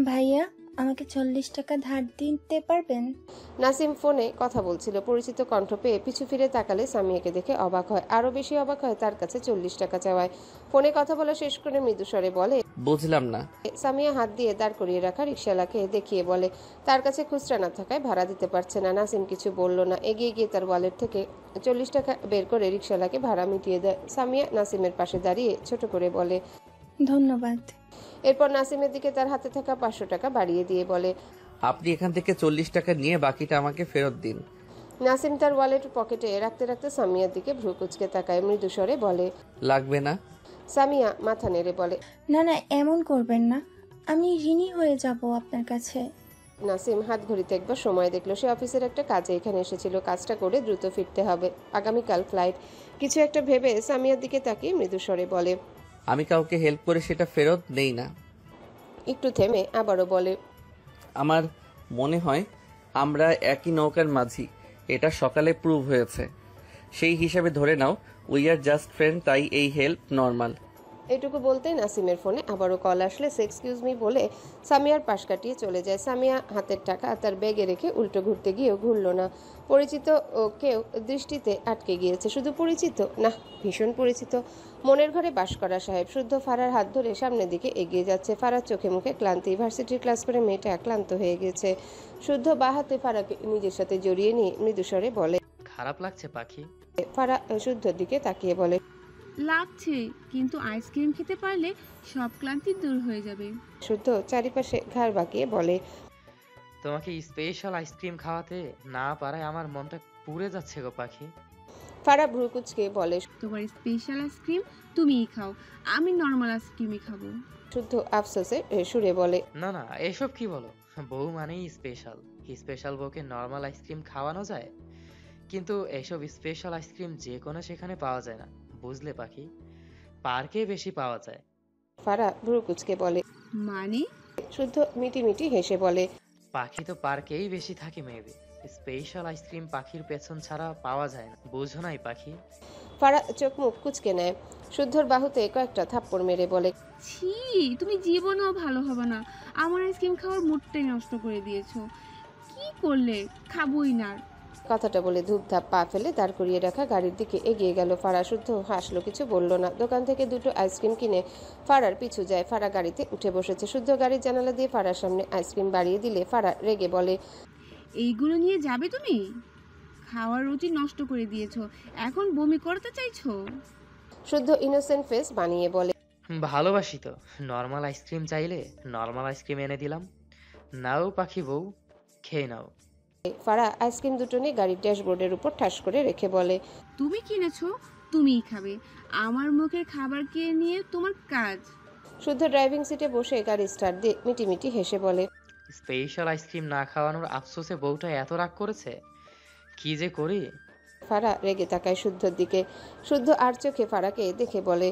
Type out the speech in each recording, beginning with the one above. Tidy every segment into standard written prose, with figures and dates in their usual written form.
ভাইয়া, আমাকে 40 টাকা ধার দিতে পারবেন? নাসিম ফোনে কথা বলছিল। পরিচিত কণ্ঠ পেয়ে পিছু ফিরে তাকালে সামিয়াকে দেখে অবাক হয়। আরো বেশি অবাক হয় তার কাছে 40 টাকা চাওয়ায়। ফোনে কথা বলা শেষ করে মৃদুস্বরে বলে, বুঝলাম না। সামিয়া হাত দিয়ে দাঁড় করিয়ে রাখা রিকশাওয়ালাকে দেখিয়ে বলে তার কাছে খুচরা না থাকায় ভাড়া দিতে পারছে না। নাসিম কিছু বলল না, এগিয়ে গিয়ে তার ওয়ালেট থেকে 40 টাকা বের করে রিকশাওয়ালাকে ভাড়া মিটিয়ে দেয়। সামিয়া নাসিমের পাশে দাঁড়িয়ে ছোট করে বলে, ধন্যবাদ। এরপর নাসিমের দিকে তার হাতে থাকা 500 টাকা বাড়িয়ে দিয়ে বলে, আপনি এখান থেকে 40 টাকা নিয়ে বাকিটা আমাকে ফেরত দিন। নাসিম তার ওয়ালেট পকেটে রাখতে রাখতে সামিয়ার দিকে ভ্রু কুঁচকে তাকায়, মৃদুস্বরে বলে, লাগবে না। সামিয়া মাথা নেড়ে বলে, না না, এমন করবেন না, আমি ঋণী হয়ে যাব আপনার কাছে। নাসিম হাত ঘড়িতে একবার সময় দেখলো। সে অফিসের একটা কাজে এখানে এসেছিল, কাজটা করে দ্রুত ফিরতে হবে, আগামীকাল ফ্লাইট। কিছু একটা ভেবে সামিয়ার দিকে তাকিয়ে মৃদুস্বরে বলে, আমি কাউকে হেল্প করে সেটা ফেরত নেই না। একটু থেমে আবারও বলে, আমার মনে হয় আমরা একই নৌকার মাঝি, এটা সকালে প্রুভ হয়েছে। সেই হিসাবে ধরে now we are just friend, তাই এই হেল্প নর্মাল। এটুকু বলতেই নাসিমের ফোনে আবারও কল আসলে সে এক্সকিউজ মি বলে সামিয়ার পাশ কাটিয়ে চলে যায়। সামিয়া হাতের টাকা তার ব্যাগে রেখে উল্টো ঘুরতে গিয়েও ঘুরল না। পরিচিত কেউ দৃষ্টিতে আটকে গিয়েছে। শুধু পরিচিত না, ভীষণ পরিচিত। মনের ঘরে বাস করা সাহেব। শুদ্ধ ফারার হাত ধরে সামনের দিকে এগিয়ে যাচ্ছে। ফারার চোখে মুখে ক্লান্তি। ভার্সিটির ক্লাস করে মেয়েটা ক্লান্ত হয়ে গেছে। শুদ্ধ বাঁ হাতে ফারাকে নিজের সাথে জড়িয়ে নিয়ে মৃদুস্বরে বলে, খারাপ লাগছে পাখি? ফারা শুদ্ধর দিকে তাকিয়ে বলে, লাগছে, কিন্তু আইসক্রিম খেতে পারলে সব ক্লান্তি দূর হয়ে যাবে। শুদ্ধ চারিপাশে ঘাড় বাঁকিয়ে বলে, তোমাকে স্পেশাল আইসক্রিম খাওয়াতে না পারায় আমার মনটা পুড়ে যাচ্ছে গো পাখি। ফারা ভ্রু কুঁচকে বলে, তোমার স্পেশাল আইসক্রিম তুমিই খাও, আমি নর্মাল আইসক্রিমই খাবো। শুদ্ধ আফসোসে সুরে বলে, না না, এসব কি বলো? বউ মানেই স্পেশাল। স্পেশাল বউকে নর্মাল আইসক্রিম খাওয়ানো যায়? কিন্তু এসব স্পেশাল আইসক্রিম যে কোনো সেখানে পাওয়া যায় না, বুঝলে পাখি? পার্কে বেশি পাওয়া যায়। ফারা ভ্রু কুঁচকে বলে। মানে? শুদ্ধ মিটি হেসে বলে, পাখি তো পার্কেই বেশি থাকে মেবি। স্পেশাল আইসক্রিম পাখির পেছন ছাড়া পাওয়া যায় না, বুঝো নাই পাখি? ফারা চোখ মুখ কুঁচকে নেয়। শুদ্ধর বাহুতে কয়েকটা থাপ্পড় মেরে বলে, ছি, তুমি জীবনেও ভালো হবে না। আমার আইসক্রিম খাওয়ার মুডটাই নষ্ট করে দিয়েছো। কি করলে? খাবোই না। কথাটা বলে ধূপধাপ পা ফেলে দাঁড় করিয়ে রাখা গাড়ির দিকে এগিয়ে গেল। ফারা শুদ্ধ হাসলো, কিছু বলল না। দোকান থেকে দুটো আইসক্রিম কিনে ফারার পিছু যায়। ফারা গাড়িতে উঠে বসেছে। শুদ্ধ গাড়ির জানালা দিয়ে ফারার সামনে আইসক্রিম বাড়িয়ে দিলে ফারা রেগে বলে, এইগুলো নিয়ে যাবে তুমি? খাওয়ার রুচি নষ্ট করে দিয়েছো, এখন বমি করতে চাইছো? শুদ্ধ ইনোসেন্ট ফেস বানিয়ে বলে, ভালোবাসি তো। নর্মাল আইসক্রিম চাইলে নর্মাল আইসক্রিম এনে দিলাম। নাও পাখি বউ, খেয়ে নাও। ফারা আইসক্রিম দুটো নিয়ে গাড়ির ড্যাশবোর্ডের উপর ঠাস করে রেখে বলে, তুমি কিনেছো, তুমিই খাবে। আমার মুখের খাবার খেয়ে নিয়ে তোমার কাজ। শুদ্ধ ড্রাইভিং সিটে বসে গাড়ি স্টার্ট দিয়ে মিটি হেসে বলে, স্পেশাল আইসক্রিম না খাওয়ানোর আফসোসে বউটা এত রাগ করেছে, কি যে করি। ফারা রেগে তাকায় শুদ্ধর দিকে। শুদ্ধ আর চোখে ফারাকে দেখে বলে,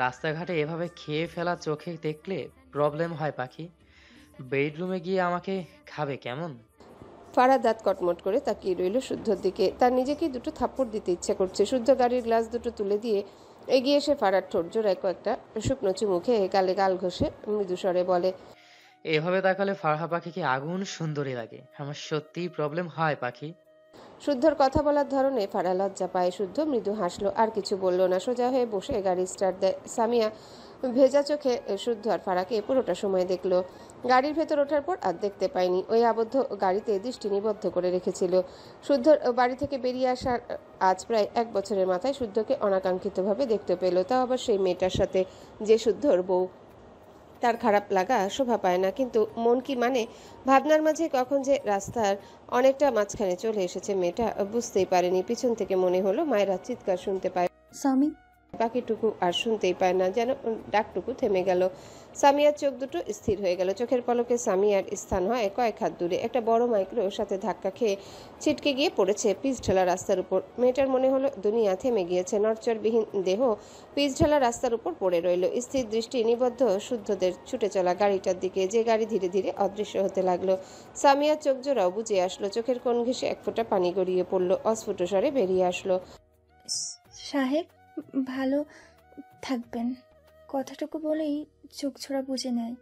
রাস্তাঘাটে এভাবে খেয়ে ফেলা চোখে দেখলে প্রবলেম হয় পাখি। বেডরুমে গিয়ে আমাকে খাবে কেমন? ফারা দাঁত কটমট করে তাকিয়ে রইল শুদ্ধর দিকে। তার নিজেকেই দুটো থাপ্পড় দিতে ইচ্ছে করছে। শুদ্ধ গাড়ির গ্লাস দুটো তুলে দিয়ে এগিয়ে এসে ফারার ঠোঁট জোড়ায় কয়েকটা শুকনো চুমু খেয়ে গালে গাল ঘষে মৃদুস্বরে বলে, এভাবে তাকালে ফারহা পাখিকে আগুন সুন্দরী লাগে। আমার সত্যিই প্রবলেম হয় পাখি। শুদ্ধর কথা বলার ধরনে ফারা লজ্জা পায়। শুদ্ধ মৃদু হাসলো, আর কিছু বলল না। সোজা হয়ে বসে গাড়ি স্টার্ট দেয়। সামিয়া ভেজা চোখে শুদ্ধ আর ফারাকে পুরোটা সময় দেখলো। গাড়ির ভেতর ওঠার পর আর দেখতে পায়নি। ওই আবদ্ধ গাড়িতে দৃষ্টি নিবদ্ধ করে রেখেছিল। শুদ্ধর বাড়ি থেকে বেরিয়ে আসার আজ প্রায় 1 বছরের মাথায় শুদ্ধকে অনাকাঙ্ক্ষিতভাবে দেখতে পেল, তাও আবার সেই মেয়েটার সাথে যে শুদ্ধর বউ। তার খারাপ লাগা শোভা পায় না, কিন্তু মন কি মানে? ভাবনার মাঝে কখন যে রাস্তার অনেকটা মাঝখানে চলে এসেছে মেয়েটা বুঝতেই পারেনি। পিছন থেকে মনে হলো মায়েরা চিৎকার শুনতে পায়, স্বামী। বাকিটুকু আর শুনতেই পায় না, যেন ডাকটুকু থেমে গেল। সামিয়ার চোখ দুটো স্থির হয়ে গেল। চোখের পলকে সামিয়ার স্থান হয় কয়েক হাত দূরে। একটা বড় মাইক্রোর সাথে ধাক্কা খেয়ে ছিটকে গিয়ে পড়েছে পিচ ঢালা রাস্তার উপর। মেয়েটার মনে হলো দুনিয়া থেমে গিয়েছে। নড়চড়বিহীন দেহ পিচ ঢালা রাস্তার উপর পড়ে রইল। স্থির দৃষ্টি নিবদ্ধ শুদ্ধদের ছুটে চলা গাড়িটার দিকে, যে গাড়ি ধীরে ধীরে অদৃশ্য হতে লাগলো। সামিয়ার চোখ জোড়াও বুঝে আসলো। চোখের কোণ ঘেঁষে এক ফোঁটা পানি গড়িয়ে পড়লো। অস্ফুট স্বরে বেরিয়ে আসলো, সাহেব, ভালো থাকবেন। কথাটুকু বলেই চোখ ছোড়া বুঝে নেয়।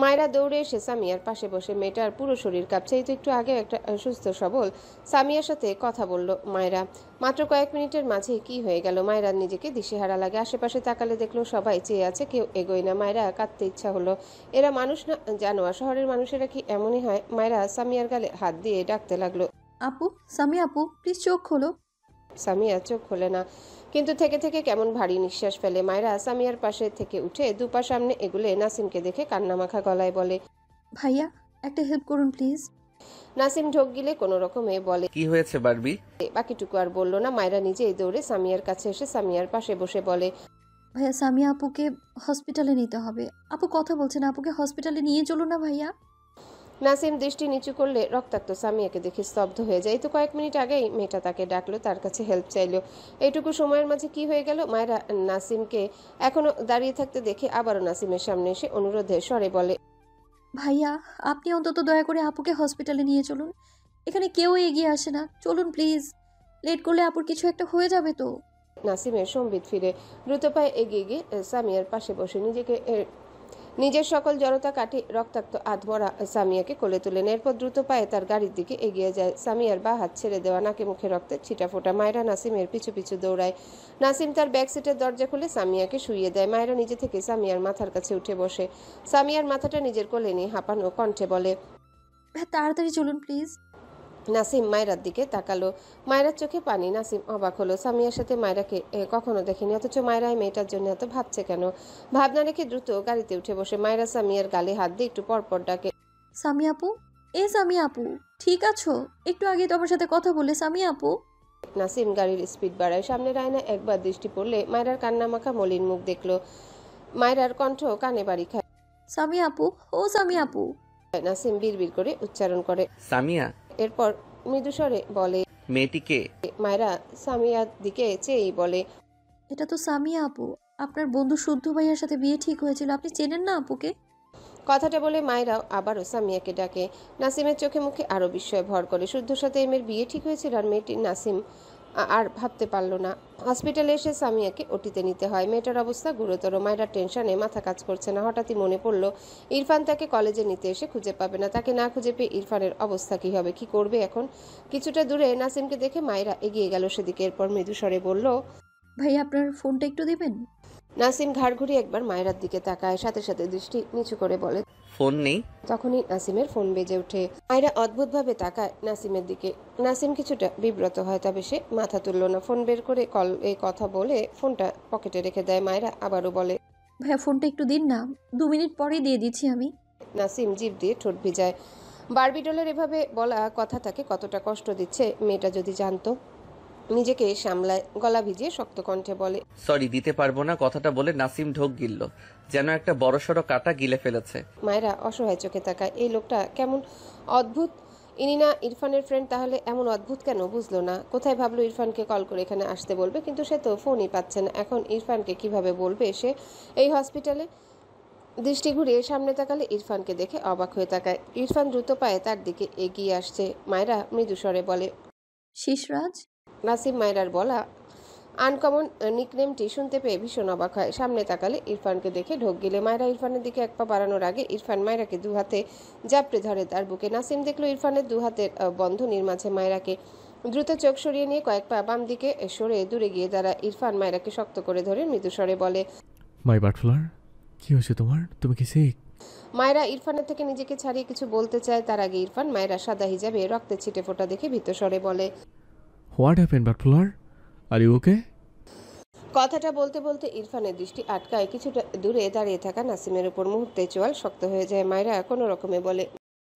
মায়েরা দৌড়ে এসে সামিয়ার পাশে বসে মেয়েটার পুরো শরীর কাঁপছে। এই তো একটু আগে একটা সুস্থ সবল সামিয়ার সাথে কথা বলল মায়েরা। মাত্র কয়েক মিনিটের মাঝে কি হয়ে গেল মায়েরার নিজেকে দিশেহারা লাগে। আশেপাশে তাকালে দেখলো সবাই চেয়ে আছে, কেউ এগোয় না। মায়েরা কাঁদতে ইচ্ছা হলো। এরা মানুষ না জানোয়ার? শহরের মানুষেরা কি এমনই হয়? মায়েরা সামিয়ার গালে হাত দিয়ে ডাকতে লাগলো, আপু, সামিয়া আপু, প্লিজ চোখ খোলো। সামিয়া চোখ খোলে না, কিন্তু থেকে থেকে কেমন ভারী নিঃশ্বাস ফেলে। মায়েরা সামিয়ার পাশে থেকে উঠে দুপা সামনে এগুলে নাসিমকে দেখে কান্নামাখা গলায় বলে, ভাইয়া একটা হেল্প করুন প্লিজ। নাসিম ঢোক গিলে কোনো রকমে বলে, কি হয়েছে বারবি? বাকিটুকু আর বলল না। মায়েরা নিজেই দৌড়ে সামিয়ার কাছে এসে সামিয়ার পাশে বসে বলে, ভাইয়া সামিয়া আপুকে হসপিটালে নিতে হবে। আপু কথা বলছেন, আপুকে হসপিটালে নিয়ে চলো না ভাইয়া। নাসিম দৃষ্টি নিচু করলে রক্তাক্ত সামিয়াকে দেখে স্তব্ধ হয়ে যায়। তো কয়েক মিনিট আগেই মেয়েটা তাকে ডাকলো, তার কাছে হেল্প চাইলো। এইটুকু সময়ের মাঝে কি হয়ে গেল? মায়েরা নাসিমকে এখনো দাঁড়িয়ে থাকতে দেখে আবারও নাসিমের সামনে এসে অনুরোধের স্বরে বলে, ভাইয়া আপনি অন্তত দয়া করে আপুকে হসপিটালে নিয়ে চলুন। এখানে কেউ এগিয়ে আসে না, চলুন প্লিজ। লেট করলে আপুর কিছু একটা হয়ে যাবে তো। নাসিমের সম্বিত ফিরে দ্রুত পায়ে এগিয়ে গিয়ে সামিয়ার পাশে বসে নিজের সকল জড়তা কাটে রক্তাক্ত আধমরা সামিয়াকে কোলে তুলেন। এরপর দ্রুত পায়ে তার গাড়ির দিকে এগিয়ে যায়। সামিয়ার বা হাত ছেড়ে দেওয়া, নাকে মুখে রক্তের ছিটাফোঁটা। মায়েরা নাসিমের পিছু পিছু দৌড়ায়। নাসিম তার ব্যাক সিটের দরজা খুলে সামিয়াকে শুইয়ে দেয়। মায়েরা নিজে থেকে সামিয়ার মাথার কাছে উঠে বসে সামিয়ার মাথাটা নিজের কোলে নিয়ে হাঁপানো কণ্ঠে বলে, তাড়াতাড়ি চলুন প্লিজ। নাসিম মায়েরার দিকে তাকালো। মায়েরার চোখে পানি। নাসিম অবাক হলো, সামিয়ার সাথে মায়েরাকে কখনো দেখেনি, অথচ মায়েরা এই মেয়েটার জন্য এত ভাবছে কেন? ভাবনা রেখে দ্রুত গাড়িতে উঠে বসে মায়েরা সামিয়ার গালে হাত দিয়ে একটু পরপর ডাকে, সামিয়া আপু, সামিয়া আপু, ঠিক আছো? একটু আগে তো আমার সাথে কথা বলে সামিয়া আপু। নাসিম গাড়ির স্পিড বাড়ায়। সামনের আয়নায় একবার দৃষ্টি পড়লে মায়েরার কান্নামাখা মলিন মুখ দেখলো। মায়েরার কণ্ঠ কানে বাড়ি খায়। সামিয়া আপু, ও সামিয়া আপু। নাসিম বিড়বিড় করে উচ্চারণ করে। সামিয়া? এরপর মৃদুস্বরে বলে, মেয়েটিকে? মায়েরা সামিয়ার দিকে চেয়েই বলে, এটা তো সামিয়া আপু, আপনার বন্ধু শুদ্ধ ভাইয়ার সাথে বিয়ে ঠিক হয়েছিল, আপনি চেনেন না আপুকে? কথাটা বলে মায়েরাও আবারও সামিয়াকে ডাকে। নাসিমের চোখে মুখে আরো বিস্ময় ভর করে। শুদ্ধর সাথে এই মেয়ের বিয়ে ঠিক হয়েছিল, আর মেয়েটি নাসিম আর ভাবতে পারল না। হসপিটালে এসে সামিয়াকে ওটিতে নিতে হয়। মেয়েটার অবস্থা গুরুতর। মায়েরার টেনশনে মাথা কাজ করছে না। হঠাৎই মনে পড়ল ইরফান তাকে কলেজে নিতে এসে খুঁজে পাবে না। তাকে না খুঁজে পেয়ে ইরফানের অবস্থা কি হবে? কি করবে এখন? কিছুটা দূরে নাসিমকে দেখে মায়েরা এগিয়ে গেল সেদিকে। এরপর মৃদু স্বরে বলল, ভাইয়া আপনার ফোনটা একটু দিবেন? নাসিম ঘাড় ঘুরিয়ে একবার মায়েরার দিকে তাকায়, সাথে সাথে দৃষ্টি নিচু করে বলে, ফোন নেই। তখনই নাসিমের ফোন বেজে ওঠে। মায়েরা অদ্ভুতভাবে তাকায় নাসিমের দিকে। নাসিম কিছুটা বিব্রত হয়, তবে সে মাথা তুলল না। ফোন বের করে এই কথা বলে ফোনটা পকেটে রেখে দেয়। মায়েরা আবারও বলে, ভাইয়া ফোনটা একটু দিন না, 2 মিনিট পরেই দিয়ে দিচ্ছি আমি। নাসিম জিভ দিয়ে ঠোঁট ভিজায়। বারবিডলের এভাবে বলা কথা তাকে কতটা কষ্ট দিচ্ছে মেয়েটা যদি জানতো। নিজেকে সামলায়, গলা ভিজিয়ে শক্ত কণ্ঠে বলে, সরি, দিতে পারবো না। কথাটা বলে নাসিম ঢোক গিলল, যেন একটা বড়সড় কাটা গিলে ফেলেছে। মায়েরা অসহায় চোখে তাকায়। এই লোকটা কেমন অদ্ভুত। ইনি না ইরফানের ফ্রেন্ড? তাহলে এমন অদ্ভুত কেন? বুঝলো না। কোথায় ভাবলো ইরফানকে কল করে এখানে আসতে বলবে, কিন্তু সে তো ফোনই পাচ্ছে না। এখন ইরফানকে কিভাবে বলবে সে এই হসপিটালে? দৃষ্টি ঘুরিয়ে সামনে তাকালে ইরফানকে দেখে অবাক হয়ে তাকায়। ইরফান দ্রুত পায়ে তার দিকে এগিয়ে আসছে। মায়েরা মৃদু স্বরে বলে, শিশরাজ। নাসিম মায়েরার বলা আনকমন নিকনেমটি শুনতে পেয়ে ভীষণ অবাক হয়। সামনে তাকালে ইরফানকে দেখে ঢোক গিলে। মায়েরা ইরফানের দিকে এক পা বাড়ানোর আগে ইরফান মায়েরাকে দু হাতে জাপড়ে ধরে তার বুকে। নাসিম দেখলো ইরফানের দু হাতের বন্ধনীর মাঝে মায়েরাকে। দ্রুত চোখ সরিয়ে নিয়ে কয়েক পা বাম দিকে সরে দূরে গিয়ে দাঁড়া। ইরফান মায়েরাকে শক্ত করে ধরে মৃদু স্বরে বলে, মাই বাটফ্লার, কি হয়েছে তোমার? তুমি কি সিক? মায়েরা ইরফানের থেকে নিজেকে ছাড়িয়ে কিছু বলতে চায়, তার আগে ইরফান মায়েরা সাদা হিজাবে রক্তের ছিটে ফোঁটা দেখে ভীত স্বরে বলে, what happened বাটফ্লার? Are you okay? কথাটা বলতে বলতে ইরফানের দৃষ্টি আটকায় কিছুটা দূরে দাঁড়িয়ে থাকা নাসিমের উপর। মুহূর্তে চোয়াল শক্ত হয়ে যায়। মায়েরা কোনো রকমে বলে,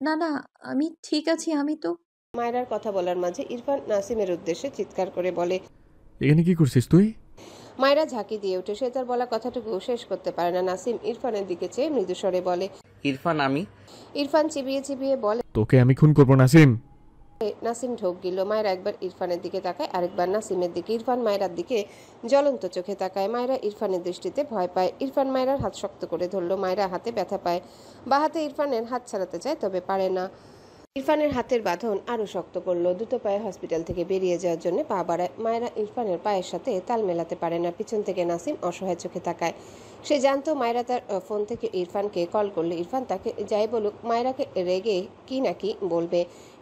না না, আমি ঠিক আছি, আমি তো। মায়েরার কথা বলার মাঝে ইরফান নাসিমের উদ্দেশ্যে চিৎকার করে বলে, এখানে কি করছিস তুই? মায়েরা ঝাঁকি দিয়ে ওঠে। সে তার বলা কথাটুকু শেষ করতে পারে না। নাসিম ইরফানের দিকে চেয়ে মৃদু স্বরে বলে, ইরফান আমি। ইরফান চিবিয়ে চিবিয়ে বলে। তোকে আমি খুন করবো নাসিম। নাসিম ঢোক গিল। মায়েরা একবার ইরফানের দিকে তাকায়, আরেকবার নাসিমের দিকে। ইরফান মায়েরার দিকে জ্বলন্ত চোখে তাকায়। মায়েরা ইরফানের দৃষ্টিতে ভয় পায়। ইরফান মায়েরার হাত শক্ত করে ধরল। মায়েরা হাতে ব্যথা পায়। বা হাতে ইরফানের হাত ছাড়াতে চায়, তবে পারে না। ইরফানের হাতের বাঁধন আরো শক্ত করলো। দ্রুত পায়ে হসপিটাল থেকে বেরিয়ে যাওয়ার জন্য পা বাড়ায়। মায়েরা ইরফানের পায়ের সাথে তাল মেলাতে পারে না। পিছন থেকে নাসিম অসহায় চোখে তাকায়। সে জানতো মায়েরা তার ফোন থেকে ইরফানকে কল করলে ইরফান তাকে যাই বলুক মায়েরাকে রেগে কি না কি বলবে।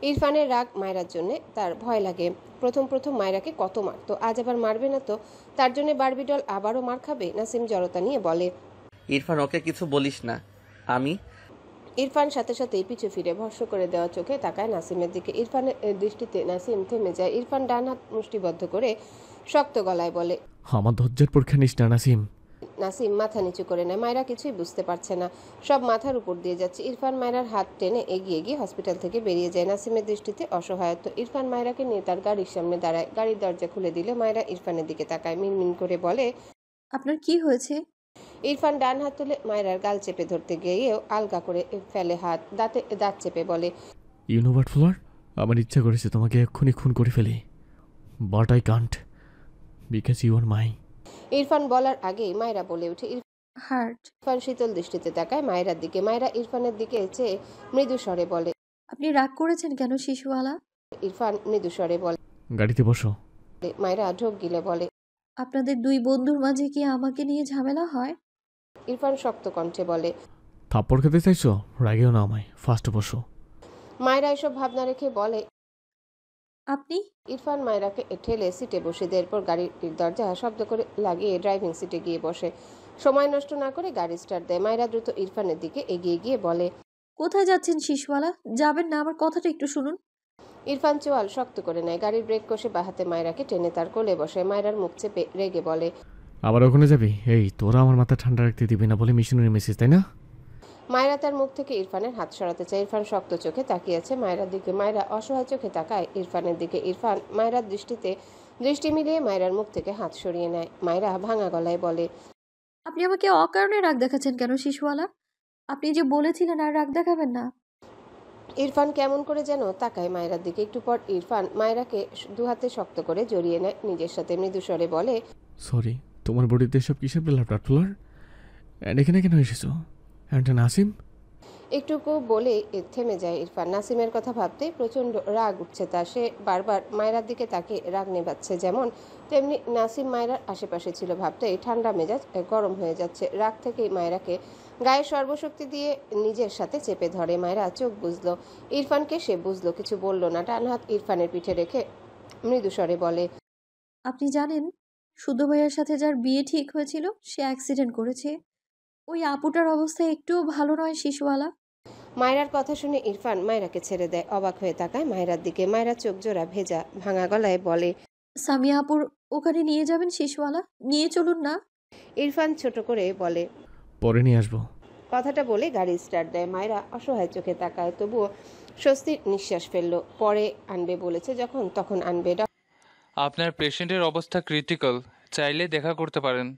ইরফানের রাগ মায়েরার জন্য তার ভয় লাগে। প্রথম মায়েরাকে কত মারতো, আজ আবার মারবে না তো? তার জন্য বারবিডল আবারও মার খাবে? নাসিম জড়তা নিয়ে বলে। ইরফান, ওকে কিছু বলিস না। আমি ইরফান সাথে সাথেই পিছু ফিরে ভস্ম করে দেওয়া চোখে তাকায় নাসিমের দিকে। ইরফানের দৃষ্টিতে নাসিম থেমে যায়। ইরফান ডান হাত মুষ্টিবদ্ধ করে শক্ত গলায় বলে। আমার ধৈর্যের পরীক্ষা নিস না নাসিম। নাসিম মাথা নিচু করে নেয়। মায়েরা কিছুই বুঝতে পারছে না, সব মাথার উপর দিয়ে যাচ্ছে। ইরফান মায়েরার হাত টেনে এগিয়ে গিয়ে হসপিটাল থেকে বেরিয়ে যায়। নাসিমের দৃষ্টিতে অসহায়ত্ব। ইরফান মায়েরাকে নিয়ে তার গাড়ির সামনে দাঁড়ায়। গাড়ির দরজা খুলে দিলে মায়েরা ইরফানের দিকে তাকায়, মিনমিন করে বলে। আপনার কি হয়েছে? ইরফান ডান হাত তুলে মায়েরার গাল চেপে ধরতে গিয়েও আলগা করে ফেলে হাত। দাঁতে দাঁত চেপে বলে। ইউ নো হোয়াট ফ্লোর, আমার ইচ্ছা করেছে তোমাকে এক্ষুনি খুন করে ফেলি, but I can't because you are my. Irfan বলার আগেই মায়েরা বলে ওঠে। হার্ট। ইরফান শীতল দৃষ্টিতে তাকায় মায়েরার দিকে। মায়েরা ইরফানের দিকে চেয়ে মৃদু স্বরে বলে। আপনি রাগ করেছেন কেন শিশুওয়ালা? ইরফান মৃদু স্বরে বলে। গাড়িতে বসো। মায়েরা ঢোক গিলে বলে। আপনাদের দুই বন্ধুর মাঝে কি আমাকে নিয়ে ঝামেলা হয়? ইরফান শক্ত কণ্ঠে বলে। থাপ্পড় খেতে চাইছো? রাগেও না আমায়, ফার্স্ট বসো। মায়েরা এসব ভাবনা রেখে বলে। আপনি? ইরফান মায়েরাকে ঠেলে সিটে বসে দেয়। এরপর গাড়ির দরজা শব্দ করে লাগিয়ে ড্রাইভিং সিটে গিয়ে বসে। সময় নষ্ট না করে গাড়ি স্টার্ট দেয়। মায়েরা দ্রুত ইরফানের দিকে এগিয়ে গিয়ে বলে। কোথায় যাচ্ছেন শিশুওয়ালা? যাবেন না? আমার কথাটা একটু শুনুন। ইরফান চোয়াল শক্ত করে নেয়। গাড়ির ব্রেক কষে বাহাতে মায়েরাকে টেনে তার কোলে বসে। মায়েরার মুখ চেপে রেগে বলে। আবার ওখানে যাবি? এই তোরা আমার মাথা ঠান্ডা রাখতে দিবি না বলে মিশনারি মেসেজ, তাই না? মায়েরা তার মুখ থেকে ইরফানের হাত সরাতে চায়। ইরফান শক্ত চোখে তাকিয়ে আছে মায়েরার দিকে। মায়েরা অসহায় চোখে তাকায় ইরফানের দিকে। ইরফান মায়েরার দৃষ্টি মিলিয়ে মায়েরার মুখ থেকে হাত সরিয়ে নেয়। মায়েরা ভাঙা গলায় বলে। আপনি আমাকে অকারণে রাগ দেখাচ্ছেন কেন শিশুওয়ালা? আপনি যে বলেছিলেন আর রাগ দেখাবেন না। ইরফান কেমন করে যেন তাকায় মায়েরার দিকে। একটু পর ইরফান মায়েরাকে দুহাতে শক্ত করে জড়িয়ে নেয় নিজের সাথে। মৃদু স্বরে বলে। সরি, তোমার বডিতে সব কিসের ব্লাড ফ্লোর? অ্যান্ড এখানে কেন এসেছো? অ্যান্ড নাসিম? একটুকু বলে থেমে যায় ইরফান। নাসিমের কথা ভাবতেই প্রচন্ড রাগ উঠছে তার। সে বারবার মায়েরার দিকে তাকে রাগ নেভাচ্ছে। যেমন তেমনি নাসিম মায়েরার আশেপাশে ছিল। ভাবতেই ঠান্ডা মেজাজ গরম হয়ে যাচ্ছে। রাগ থেকেই মায়েরাকে গায়ে সর্বশক্তি দিয়ে নিজের সাথে চেপে ধরে। মায়েরা চোখ বুঝলো ইরফানকে। সে বুঝলো, কিছু বলল না। ডান হাত ইরফানের পিঠে রেখে মৃদু স্বরে বলে। আপনি জানেন শুদ্ধ ভাইয়ার সাথে যার বিয়ে ঠিক হয়েছিল সে অ্যাক্সিডেন্ট করেছে। ওই আপুটার অবস্থা একটুও ভালো নয় শিশুওয়ালা। মায়েরার কথা শুনে ইরফান মায়েরাকে ছেড়ে দেয়। অবাক হয়ে তাকায় মায়েরার দিকে। মায়েরা চোখ জোড়া ভেজা, ভাঙা গলায় বলে। সামিয়া আপুর ওখানে নিয়ে যাবেন শিশুওয়ালা? নিয়ে চলুন না। ইরফান ছোট করে বলে। পরে নিয়ে আসবো। কথাটা বলে গাড়ি স্টার্ট দেয়। মায়েরা অসহায় চোখে তাকায়, তবুও স্বস্তির নিঃশ্বাস ফেললো। পরে আনবে বলেছে, যখন তখন আনবে। আপনার পেশেন্টের অবস্থা ক্রিটিক্যাল, চাইলে দেখা করতে পারেন।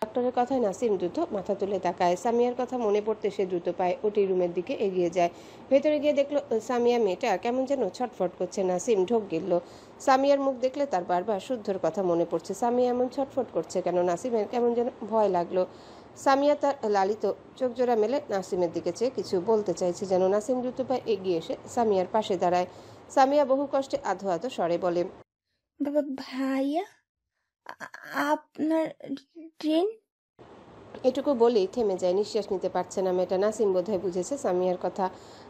ডক্টরের কথায় নাসিম দ্রুত মাথা তুলে তাকায়। সামিয়ার কথা মনে পড়তে সে দ্রুত পায়ে ওটি রুমের দিকে এগিয়ে যায়। ভেতরে গিয়ে দেখলো সামিয়া মেয়েটা কেমন যেন ছটফট করছে। নাসিম ঢোক গিলল। সামিয়ার মুখ দেখলে তার বারবার শুদ্ধর কথা মনে পড়ছে। সামিয়া এমন ছটফট করছে কেন? নাসিমের কেমন যেন ভয় লাগলো। সামিয়া তার লালিত চোখ জোড়া মেলে নাসিমের দিকে চেয়ে কিছু বলতে চাইছে যেন। নাসিম দ্রুত পায়ে এগিয়ে এসে সামিয়ার পাশে দাঁড়ায়। সামিয়া বহু কষ্টে আধো আধো স্বরে বলে। বাবা ভাইয়া, আপনার ট্রেন? এটুকু বলেই থেমে যায়। নিঃশ্বাস নিতে পারছে না মেয়েটা। নাসিম বোধহয় বুঝেছে সামিয়ার কথা।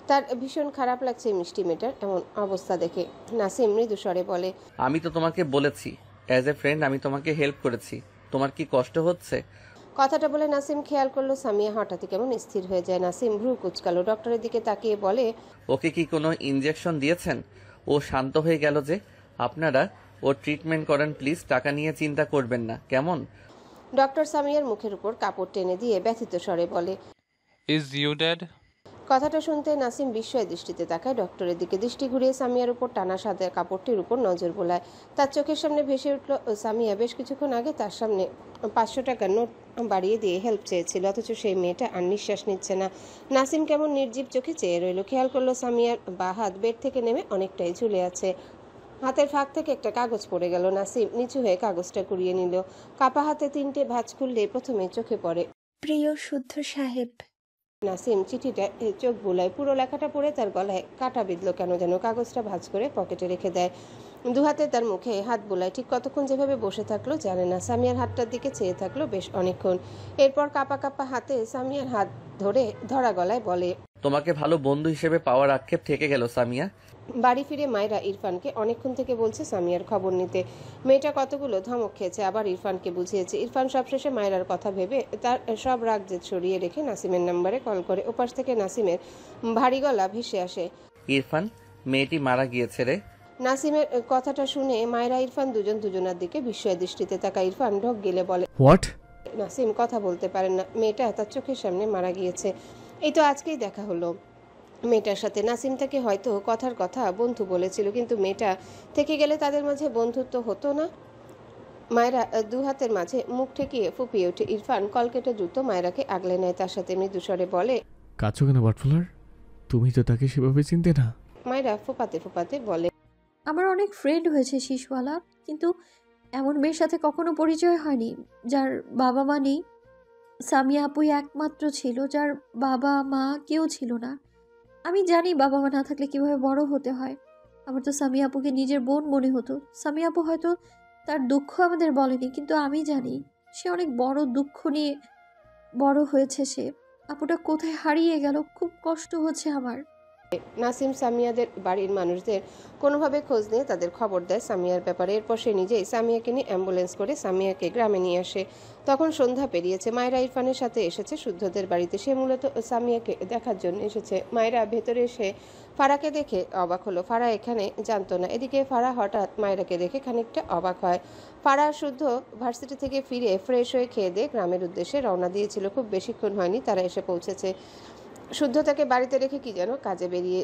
তার ভীষণ খারাপ লাগছে মিষ্টি মেয়েটার এমন অবস্থা দেখে। নাসিম মৃদু স্বরে বলে। আমি তো তোমাকে বলেছি, অ্যাজ এ ফ্রেন্ড আমি তোমাকে হেল্প করেছি। তোমার কি কষ্ট হচ্ছে? কথাটা বলে নাসিম খেয়াল করলো সামিয়া হঠাৎই কেমন স্থির হয়ে যায়। নাসিম ভ্রু কুচকালো। ডক্টরের দিকে তাকিয়ে বলে। ওকে কি কোনো ইনজেকশন দিয়েছেন? ও শান্ত হয়ে গেল যে। আপনারা ও ট্রিটমেন্ট করেন প্লিজ, টাকা নিয়ে চিন্তা করবেন না, কেমন? ডক্টর সামিয়ার মুখের উপর কাপড় টেনে দিয়ে ব্যথিত স্বরে বলে। Is you dad? কথাটা শুনতে নাসিম বিস্ময় দৃষ্টিতে তাকায় ডক্টরের দিকে। দৃষ্টি ঘুরিয়ে সামিয়ার উপর টানা সাদা কাপড়টির উপর নজর বোলায়। তার চোখের সামনে ভেসে উঠল সামিয়া বেশ কিছুক্ষণ আগে তার সামনে 500 টাকার নোট বাড়িয়ে দিয়ে হেল্প চেয়েছিল, অথচ সেই মেয়েটা আর নিঃশ্বাস নিচ্ছে না। নাসিম কেমন নির্জীব চোখে চেয়ে রইল। খেয়াল করলো সামিয়ার বা হাত বেড থেকে নেমে অনেকটাই ঝুলে আছে। হাতের ফাঁক থেকে একটা কাগজ পড়ে গেল। নাসিম নিচু হয়ে কাগজটা কুড়িয়ে নিল। কাপা হাতে 3টে ভাঁজ খুললে প্রথমে চোখে পড়ে। প্রিয় শুদ্ধ সাহেব। নাসিম চিঠিটা চোখ বুলায়। পুরো লেখাটা পড়ে তার গলায় কাটা বিঁধল কেন যেন। কাগজটা ভাঁজ করে পকেটে রেখে দেয়। দুহাতে তার মুখে হাত বুলায়। ঠিক কতক্ষণ যেভাবে বসে থাকলো জানে না। সামিয়ার হাতটার দিকে চেয়ে থাকলো বেশ অনেকক্ষণ। এরপর কাপা কাপা হাতে সামিয়ার হাত ধরে ধরা গলায় বলে, তোমাকে ভালো বন্ধু হিসেবে পাওয়ার আক্ষেপ থেকে গেল সামিয়া। বাড়ি ফিরে মায়েরা ইরফানকে অনেকক্ষণ থেকে বলছে সামিয়ার খবর নিতে। মেয়েটা কতগুলো ধমক খেয়েছে, আবার ইরফানকে বুঝিয়েছে। ইরফান সবশেষে মায়েরার কথা ভেবে তার সব রাগ জেদ সরিয়ে রেখে নাসিমের নাম্বারে কল করে। ওপাশ থেকে নাসিমের ভারী গলা ভেসে আসে, ইরফান, মেয়েটি মারা গিয়েছে রে। নাসিমের কথাটা শুনে মায়েরা ইরফান দুজনার দিকে বিস্ময় দৃষ্টিতে তাকায়। ইরফান ঢোক গেলে বলে, হোয়াট? নাসিম কথা বলতে পারেন না। মেয়েটা তার চোখের সামনে মারা গিয়েছে। এই তো আজকেই দেখা হলো মেয়েটার সাথে। নাসিম তাকে হয়তো কথার কথা বন্ধু বলেছিল, কিন্তু মেয়েটা থেকে গেলে তাদের মাঝে বন্ধুত্ব হতো না। মায়েরা দু হাতের মাঝে মুখ ঠেকিয়ে ফুপিয়ে ওঠে। ইরফান কল কেটে দ্রুত মায়েরাকে আগলে নেয়। তার সাথে মৃদুস্বরে বলে, কাছো কেন বাটফুলার? তুমি তো তাকে সেভাবে চিনতে না। মায়েরা ফোপাতে ফোপাতে বলে, আমার অনেক ফ্রেন্ড হয়েছে শিশওয়ালা, কিন্তু এমন মেয়ের সাথে কখনো পরিচয় হয়নি যার বাবা মা নেই। সামিয়া আপুই একমাত্র ছিল যার বাবা মা কেউ ছিল না। আমি জানি বাবা মা না থাকলে কিভাবে বড় হতে হয়। আমার তো সামিয়া আপুকে নিজের বোন মনে হতো। সামিয়া আপু হয়তো তার দুঃখ আমাদের বলেনি, কিন্তু আমি জানি সে অনেক বড় দুঃখ নিয়ে বড় হয়েছে। সে আপুটা কোথায় হারিয়ে গেল, খুব কষ্ট হচ্ছে আমার। নাসিম সামিয়াদের বাড়ির মানুষদের কোনোভাবে খোঁজ নিয়ে তাদের খবর দেয় সামিয়ার ব্যাপারে। এরপর সে নিজেই সামিয়াকে নিয়ে অ্যাম্বুলেন্স করে সামিয়াকে গ্রামে নিয়ে আসে। তখন সন্ধ্যা পেরিয়েছে। মায়েরা ইরফানের সাথে এসেছে শুদ্ধদের বাড়িতে। সে মূলত সামিয়াকে দেখার জন্য এসেছে। মায়েরা ভেতরে এসে ফারাকে দেখে অবাক হলো। ফারা এখানে জানতো না। এদিকে ফারা হঠাৎ মায়েরাকে দেখে খানিকটা অবাক হয়। ফারা শুদ্ধ ভার্সিটি থেকে ফিরে ফ্রেশ হয়ে খেয়ে দিয়ে গ্রামের উদ্দেশ্যে রওনা দিয়েছিল। খুব বেশিক্ষণ হয়নি তারা এসে পৌঁছেছে। শুদ্ধ তাকে বাড়িতে রেখে কি যেন কাজে বেরিয়ে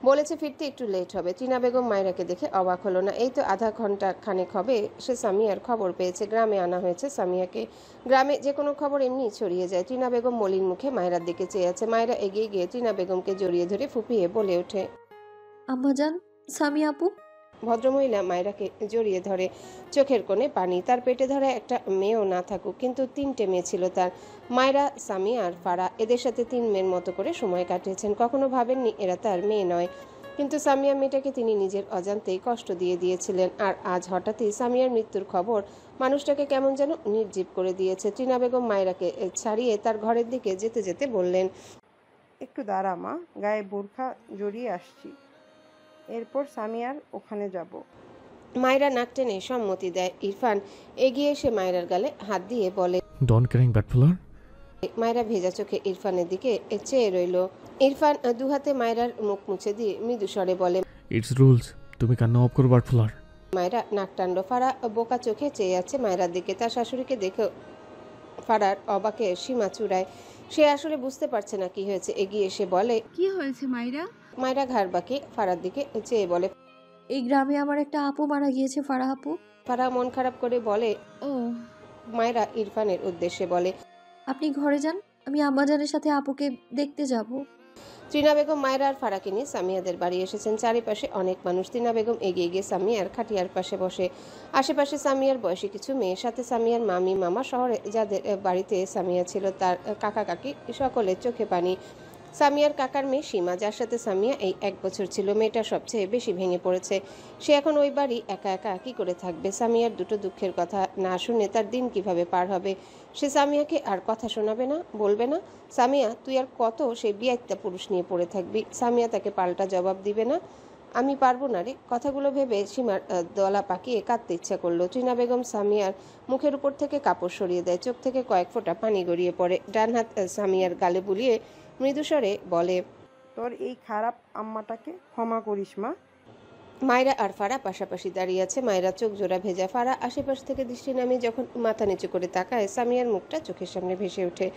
বলেছে ফিরতে একটু লেট হবে। টিনা বেগম মায়েরাকে দেখে অবাক হলো না। এই তো আধা ঘন্টা খানেক হবে সে সামিয়ার খবর পেয়েছে। গ্রামে আনা হয়েছে সামিয়াকে। গ্রামে যে কোনো খবর এমনি ছড়িয়ে যায়। টিনা বেগম মলিন মুখে মায়েরার দিকে চেয়ে আছে। মায়েরা এগিয়ে গিয়ে টিনা বেগমকে জড়িয়ে ধরে ফুপিয়ে বলে ওঠে, আম্মাজান, সামিয়া আপু। ভদ্রমহিলা মায়েরাকে জড়িয়ে ধরে। চোখের কোণে পানি। তার পেটে ধরা একটা মেয়েও না থাকুক, কিন্তু 3টে মেয়ে ছিল তার। মায়েরা, সামিয়া আর ফারা, এদের সাথে 3 মেয়ের মতো করে সময় কাটিয়েছেন। কখনো ভাবেননি এরা তার মেয়ে নয়, কিন্তু সামিয়া মেয়েটাকে তিনি নিজের অজান্তেই কষ্ট দিয়ে দিয়েছিলেন। আর আজ হঠাৎই সামিয়ার মৃত্যুর খবর মানুষটাকে কেমন যেন নির্জীব করে দিয়েছে। টিনা বেগম মায়েরাকে ছাড়িয়ে তার ঘরের দিকে যেতে যেতে বললেন, একটু দাঁড়া মা, গায়ে বোরখা জড়িয়ে আসছি, এরপর সামিয়ার ওখানে যাব। মায়েরা নাক টেনে সম্মতি দেয়। ইরফান এগিয়ে এসে মায়েরার গালে হাত দিয়ে বলে, ডন ক্যারিং বাটফুলার। মায়েরা ভেজা চোখে ইরফানের দিকে চেয়ে রইল। ইরফান দুহাতে মায়েরার মুখ মুছে দিয়ে মৃদু স্বরে বলে, ইটস রুলস, তুমি কান্না অফ করো বাটফুলার। মায়েরা নাক টানল। ফারা বোকা চোখে চেয়ে আছে মায়েরার দিকে। তার শাশুড়িকে দেখে ফারার অবাকে সীমা চূড়ায়। সে আসলে বুঝতে পারছে না কি হয়েছে। এগিয়ে এসে বলে, কি হয়েছে মাইরা? মায়েরা ঘাড় বাঁকিয়ে ফারার দিকে চেয়ে বলে, এই গ্রামে আমার একটা আপু মারা গিয়েছে, ফারা আপু। ফারা মন খারাপ করে বলে। ও, মায়েরা ইরফানের উদ্দেশ্যে বলে, আপনি ঘরে যান, আমি আম্মাজানের সাথে আপুকে দেখতে যাব। ত্রিনা বেগম মায়েরা আর ফারাকে নিয়ে সামিয়াদের বাড়ি এসেছেন। চারিপাশে অনেক মানুষ। ত্রিনা বেগম এগিয়ে গিয়ে সামিয়ার খাটিয়ার পাশে বসে। আশেপাশে সামিয়ার বয়সী কিছু মেয়ের সাথে সামিয়ার মামি মামা, শহরে যাদের বাড়িতে সামিয়া ছিল তার কাকা কাকি, সকলের চোখে পানি। সামিয়ার কাকার মেয়ে সীমা, যার সাথে সামিয়া এই 1 বছর ছিল। মেয়েটা সবচেয়ে বেশি ভেঙে পড়েছে। সে এখন ওই বাড়ি একা একা কি করে থাকবে? সামিয়ার দুটো দুঃখের কথা না শুনে তার দিন কিভাবে পার হবে? সে সামিয়াকে আর কথা শোনাবে না, বলবে না, সামিয়া তুই আর কত সেই বিয়াইত্তা পুরুষ নিয়ে পড়ে থাকবি? সামিয়া তাকে পাল্টা জবাব দিবে না, আমি পারবো না রে। কথাগুলো ভেবে সীমার দলা পাকিয়ে কাঁদতে ইচ্ছা করলো। টিনা বেগম সামিয়ার মুখের উপর থেকে কাপড় সরিয়ে দেয়। চোখ থেকে কয়েক ফোঁটা পানি গড়িয়ে পড়ে। ডান হাত সামিয়ার গালে বুলিয়ে মৃদুস্বরে বলে, তোর এই খারাপ আম্মাটাকে ক্ষমা করিস মা। মায়েরা আর ফারা পাশাপাশি দাঁড়িয়ে আছে। মায়েরা চোখ জোড়া ভেজা। ফারা আশেপাশ থেকে দৃষ্টি নামিয়ে যখন মাথা নিচু করে তাকায়, সামিয়ার মুখটা চোখের সামনে ভেসে ওঠে।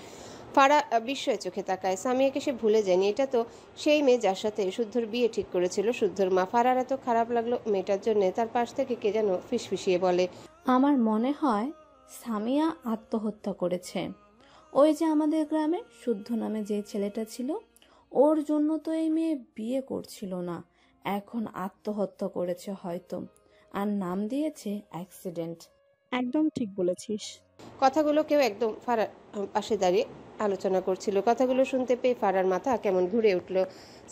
ফারা বিস্ময়ে চোখে তাকায়। সামিয়াকে সে ভুলে যায়নি। এটা তো সেই মেয়ে যার সাথে শুদ্ধর বিয়ে ঠিক করেছিল শুদ্ধর মা। ফারার এত খারাপ লাগলো মেয়েটার জন্য। তার পাশ থেকে কে যেন ফিসফিসিয়ে বলে, আমার মনে হয় সামিয়া আত্মহত্যা করেছে। ওই যে আমাদের গ্রামে শুদ্ধ নামে যে ছেলেটা ছিল, ওর জন্য তো এই মেয়ে বিয়ে করছিল না, এখন আত্মহত্যা করেছে হয়তো, আর নাম দিয়েছে অ্যাক্সিডেন্ট। একদম ঠিক বলেছিস। কথাগুলো কেউ একদম ফারার পাশে দাঁড়িয়ে আলোচনা করছিল। কথাগুলো শুনতে পেয়ে ফারার মাথা কেমন ঘুরে উঠল।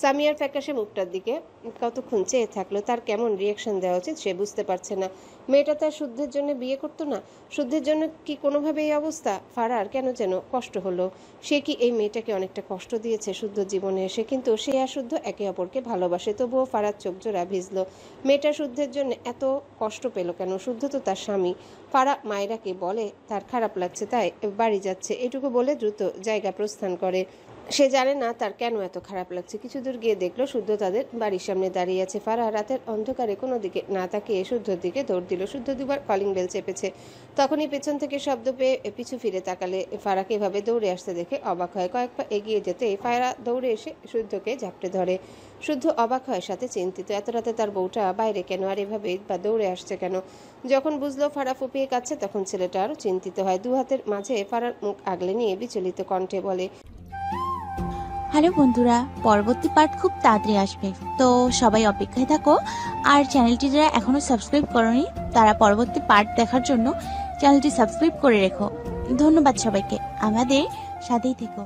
সামিয়ার ফ্যাকাশে মুখটার দিকে কতক্ষণ চেয়ে থাকলো। তার কেমন রিয়াকশন দেওয়া উচিত সে বুঝতে পারছে না। মেয়েটা তার শুদ্ধের জন্য বিয়ে করতো না? শুদ্ধের জন্য কি কোনোভাবে এই অবস্থা? ফারার কেন যেন কষ্ট হলো। সে কি এই মেয়েটাকে অনেকটা কষ্ট দিয়েছে শুদ্ধ জীবনে এসে? কিন্তু সে আর শুদ্ধ একে অপরকে ভালোবাসে, তবুও ফারার চোখ জোড়া ভিজলো। মেয়েটা শুদ্ধের জন্য এত কষ্ট পেল কেন? শুদ্ধ তো তার স্বামী। ফারা মায়েরাকে বলে তার খারাপ লাগছে তাই বাড়ি যাচ্ছে, এটুকু বলে দ্রুত জায়গা প্রস্থান করে। সে জানে না তার কেন এত খারাপ লাগছে। কিছু দূর গিয়ে দেখলো শুদ্ধ তাদের বাড়ির সামনে দাঁড়িয়ে আছে। ফারা রাতের অন্ধকারে কোনো দিকে না তাকিয়ে শুদ্ধর দিকে দৌড় দিল। শুদ্ধ দুবার কলিং বেল চেপেছে। তখনই পেছন থেকে শব্দ পেয়ে পিছু ফিরে তাকালে ফারাকে এভাবে দৌড়ে আসতে দেখে অবাক হয়। কয়েক পা এগিয়ে যেতে ফারা দৌড়ে এসে শুদ্ধকে ঝাপটে ধরে। শুদ্ধ অবাক হয়, সাথে চিন্তিত। এত রাতে তার বউটা বাইরে কেন, আর এভাবে বা দৌড়ে আসছে কেন? যখন বুঝলো ফারা ফুপিয়ে কাচ্ছে তখন ছেলেটা আরও চিন্তিত হয়। দু হাতের মাঝে ফারার মুখ আগলে নিয়ে বিচলিত কণ্ঠে বলে, হ্যালো বন্ধুরা, পরবর্তী পার্ট খুব তাড়াতাড়ি আসবে, তো সবাই অপেক্ষায় থাকো। আর চ্যানেলটি যারা এখনো সাবস্ক্রাইব করোনি তারা পরবর্তী পার্ট দেখার জন্য চ্যানেলটি সাবস্ক্রাইব করে রেখো। ধন্যবাদ সবাইকে, আমাদের সাথেই থেকো।